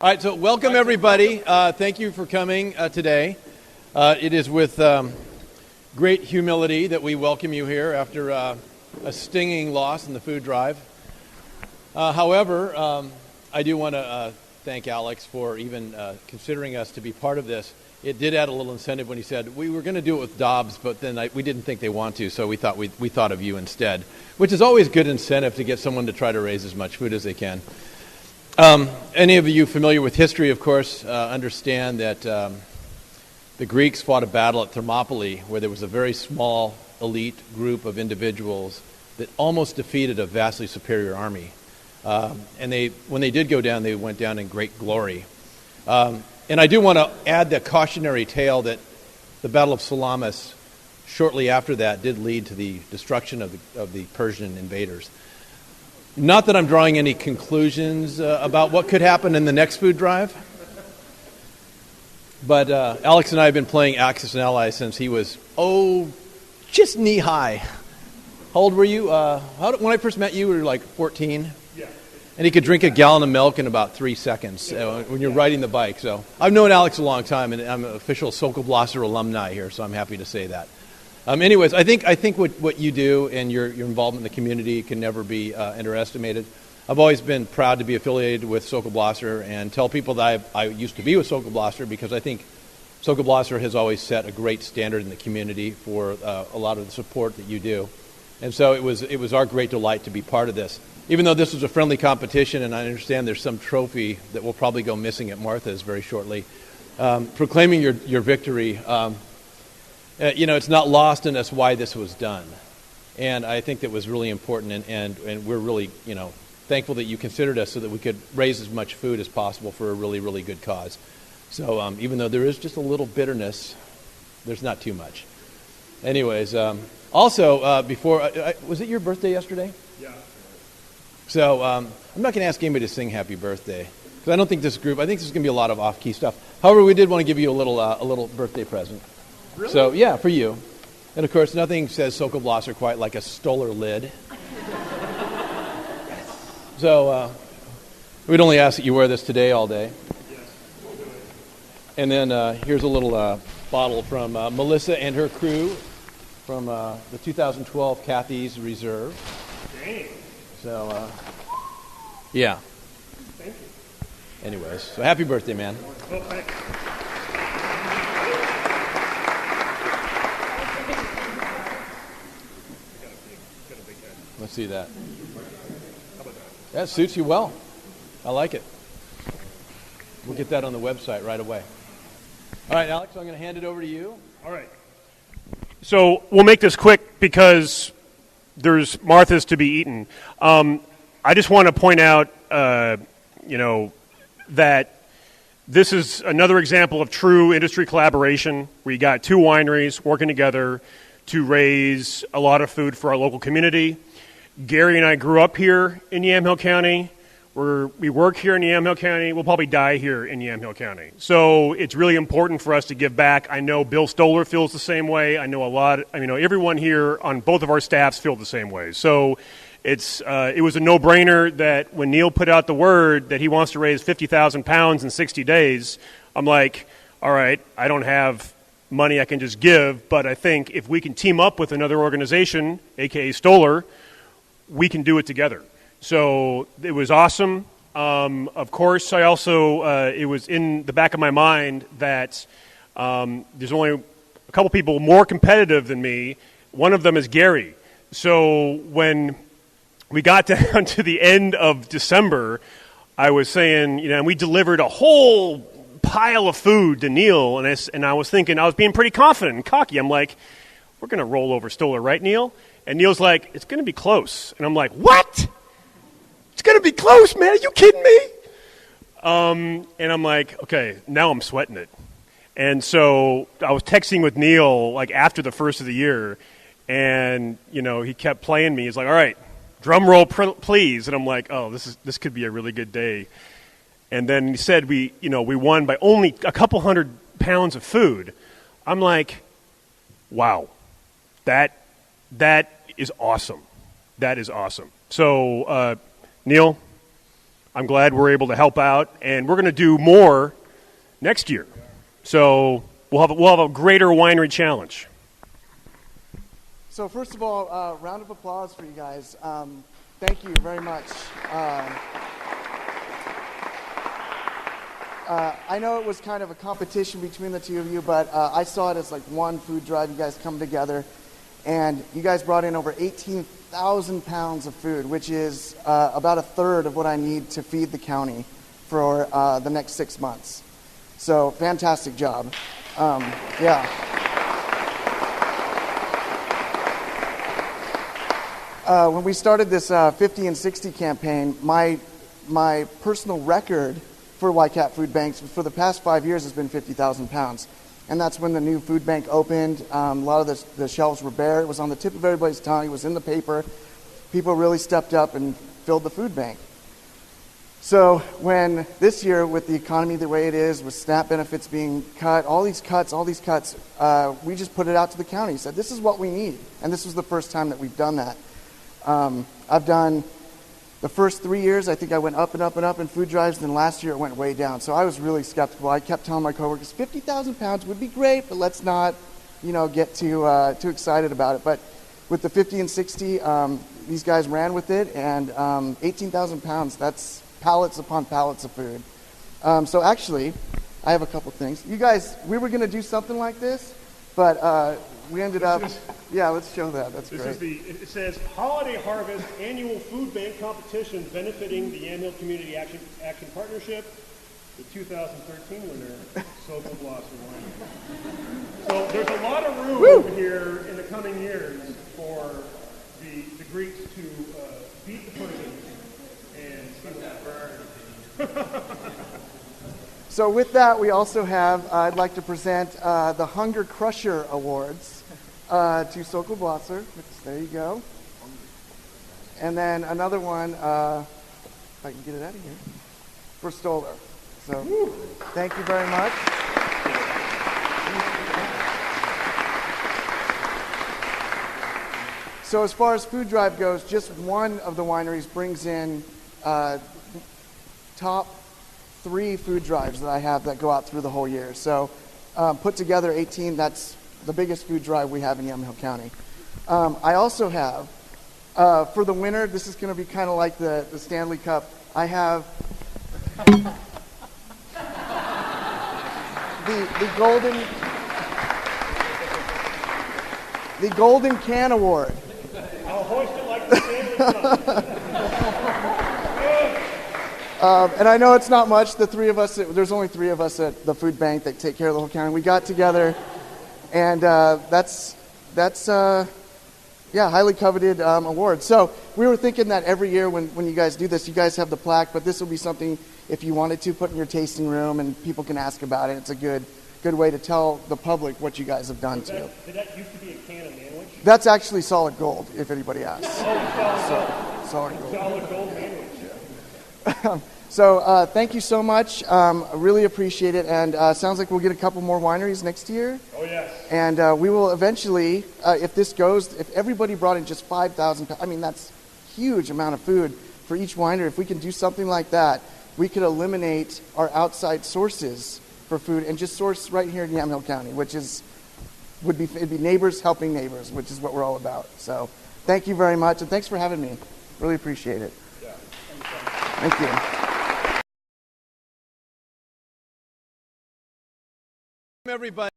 All right, so welcome everybody. Thank you for coming today. It is with great humility that we welcome you here after a stinging loss in the food drive. However, I do want to thank Alex for even considering us to be part of this. It did add a little incentive when he said we were going to do it with Dobbs, but then we didn't think they want to, so we thought of you instead, which is always good incentive to get someone to try to raise as much food as they can. Any of you familiar with history, of course, understand that the Greeks fought a battle at Thermopylae where there was a very small elite group of individuals that almost defeated a vastly superior army. And when they did go down, they went down in great glory. And I do want to add the cautionary tale that the Battle of Salamis, shortly after that, did lead to the destruction of the Persian invaders. Not that I'm drawing any conclusions about what could happen in the next food drive, but Alex and I have been playing Axis and Allies since he was, just knee-high. How old were you? When I first met you, you were like 14? Yeah. And he could drink a gallon of milk in about 3 seconds when you're riding the bike. So I've known Alex a long time, and I'm an official Sokol Blosser alumni here, so I'm happy to say that. Anyways, I think what you do and your involvement in the community can never be underestimated. I've always been proud to be affiliated with Sokol Blosser and tell people that I used to be with Sokol Blosser because I think Sokol Blosser has always set a great standard in the community for a lot of the support that you do. And so it was our great delight to be part of this. Even though this was a friendly competition, and I understand there's some trophy that will probably go missing at Martha's very shortly, proclaiming your victory, it's not lost in us why this was done. And I think that was really important, and we're really, thankful that you considered us so that we could raise as much food as possible for a really, really good cause. So even though there is just a little bitterness, there's not too much. Anyways, also, was it your birthday yesterday? Yeah. So I'm not going to ask anybody to sing happy birthday, because I think this is going to be a lot of off-key stuff. However, we did want to give you a little birthday present. Really? So, yeah, for you. And, of course, nothing says Sokol Blosser quite like a Stoller lid. So, we'd only ask that you wear this today all day. Yes, we'll do it. And then here's a little bottle from Melissa and her crew from the 2012 Kathy's Reserve. Dang. So, yeah. Thank you. Anyways, so happy birthday, man. Well, thanks. Let's see that. How about that? That suits you well. I like it. We'll get that on the website right away. All right, Alex, I'm going to hand it over to you. All right. So we'll make this quick because there's Martha's to be eaten. I just want to point out, that this is another example of true industry collaboration. We got two wineries working together to raise a lot of food for our local community. Gary and I grew up here in Yamhill County. We work here in Yamhill County. We'll probably die here in Yamhill County. So it's really important for us to give back. I know Bill Stoller feels the same way. I know everyone here on both of our staffs feel the same way. So it was a no-brainer that when Neil put out the word that he wants to raise 50,000 pounds in 60 days, I'm like, all right, I don't have money I can just give, but I think if we can team up with another organization, aka Stoller, we can do it together. So it was awesome. Of course, I also, it was in the back of my mind that there's only a couple people more competitive than me. One of them is Gary. So when we got down to the end of December, I was saying, and we delivered a whole pile of food to Neil, and I was thinking, I was being pretty confident and cocky. I'm like, we're going to roll over Stoller, right, Neil? And Neil's like, it's going to be close. And I'm like, what? It's going to be close, man. Are you kidding me? And I'm like, okay, now I'm sweating it. And so I was texting with Neil like after the first of the year, and he kept playing me. He's like, all right, drum roll, please. And I'm like, oh, this could be a really good day. And then he said we won by only a couple 100 pounds of food. I'm like, wow, that is awesome. That is awesome. So, Neil, I'm glad we're able to help out, and we're going to do more next year. So we'll have a greater winery challenge. So first of all, round of applause for you guys. Thank you very much. I know it was kind of a competition between the two of you, but I saw it as like one food drive. You guys come together, and you guys brought in over 18,000 pounds of food, which is about a third of what I need to feed the county for the next 6 months. So fantastic job. Yeah. When we started this 50 and 60 campaign, my personal record for YCAP food banks for the past 5 years has been 50,000 pounds. And that's when the new food bank opened. A lot of the shelves were bare. It was on the tip of everybody's tongue. It was in the paper. People really stepped up and filled the food bank. So when this year, with the economy the way it is, with SNAP benefits being cut, all these cuts, we just put it out to the county. Said, this is what we need. And this was the first time that we've done that. I've done the first 3 years, I think I went up and up and up in food drives, and then last year it went way down. So I was really skeptical. I kept telling my coworkers, 50,000 pounds would be great, but let's not, get too excited about it. But with the 50 and 60, these guys ran with it, and 18,000 pounds, that's pallets upon pallets of food. So actually, I have a couple things. You guys, we were going to do something like this, but we ended up... Yeah, let's show that. That's great. It says Holiday Harvest Annual Food Bank Competition benefiting the Yamhill Community Action Partnership, the 2013 winner, Sokol Blosser Winery. So there's a lot of room over here in the coming years for the Greeks to beat the Persians and see what So with that, we also have, I'd like to present the Hunger Crusher Awards. To Sokol Blosser, there you go. And then another one, if I can get it out of here, for Stoller. So thank you very much. So as far as food drive goes, just one of the wineries brings in top 3 food drives that I have that go out through the whole year. So put together 18, that's the biggest food drive we have in Yamhill County. I also have, for the winter, this is going to be kind of like the Stanley Cup. I have the Golden Can Award. I'll hoist it like the Stanley Cup. And I know it's not much. The 3 of us, there's only 3 of us at the food bank that take care of the whole county. We got together. And that's highly coveted award. So we were thinking that every year when you guys do this, you guys have the plaque, but this will be something, if you wanted to, put in your tasting room and people can ask about it. It's a good way to tell the public what you guys have done too. Did that used to be a can of manwich? That's actually solid gold, if anybody asks. Solid gold. Solid gold manwich. So thank you so much. I really appreciate it. And sounds like we'll get a couple more wineries next year. Oh, yes. And we will eventually, if this goes, if everybody brought in just 5,000 pounds, I mean, that's a huge amount of food for each winery. If we can do something like that, we could eliminate our outside sources for food and just source right here in Yamhill County, which it'd be neighbors helping neighbors, which is what we're all about. So thank you very much. And thanks for having me. Really appreciate it. Yeah. Thank you. Everybody.